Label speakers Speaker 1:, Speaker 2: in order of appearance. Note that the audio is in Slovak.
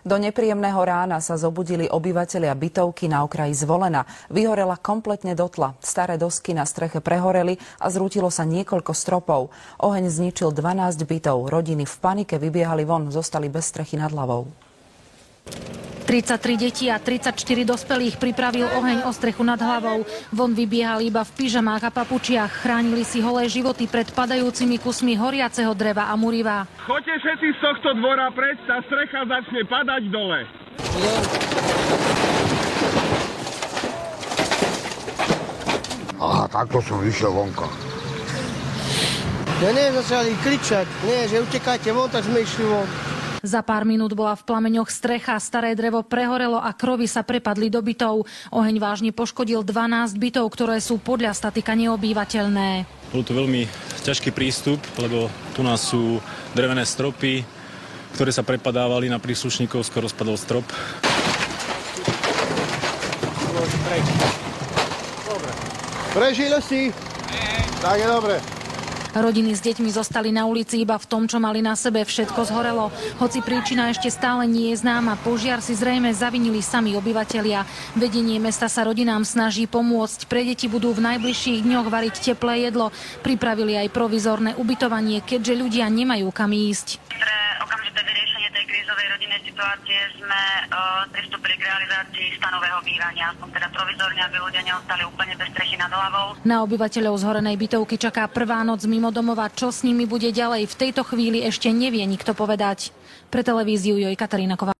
Speaker 1: Do nepríjemného rána sa zobudili obyvatelia bytovky na okraji Zvolena. Vyhorela kompletne dotla. Staré dosky na streche prehoreli a zrútilo sa niekoľko stropov. Oheň zničil 12 bytov. Rodiny v panike vybiehali von, zostali bez strechy nad hlavou.
Speaker 2: 33 detí a 34 dospelých pripravil oheň o strechu nad hlavou. Von vybiehali iba v pyžamách a papučiach. Chránili si holé životy pred padajúcimi kusmi horiaceho dreva a muriva.
Speaker 3: Choďte všetci z tohto dvora preč, tá strecha začne padať dole.
Speaker 4: Aha, takto som vyšiel vonka.
Speaker 5: Ja nie, začali kričať. Nie, že utekajte von, tak sme išli von.
Speaker 2: Za pár minút bola v plameňoch strecha, staré drevo prehorelo a krovy sa prepadli do bytov. Oheň vážne poškodil 12 bytov, ktoré sú podľa statika neobývateľné.
Speaker 6: Bol to veľmi ťažký prístup, lebo tu nás sú drevené stropy, ktoré sa prepadávali na príslušníkov, skoro spadol strop.
Speaker 5: Prežili si? Tak je dobre.
Speaker 2: Rodiny s deťmi zostali na ulici iba v tom, čo mali na sebe. Všetko zhorelo. Hoci príčina ešte stále nie je známa, požiar si zrejme zavinili sami obyvatelia. Vedenie mesta sa rodinám snaží pomôcť. Pre deti budú v najbližších dňoch variť teplé jedlo. Pripravili aj provizorné ubytovanie, keďže ľudia nemajú kam ísť.
Speaker 7: Pre okamžité vyriešenie tej krízovej rodinnej situácie sme pristúpili k realizácii stanového bývania, teda provizorne, aby ľudia neostali úplne bez strechy nad hlavou.
Speaker 2: Na obyvateľov zhorenej bytovky čaká prvá noc mimo domova. Čo s nimi bude ďalej, v tejto chvíli ešte nevie nikto povedať. Pre televíziu Katarína Kováčová.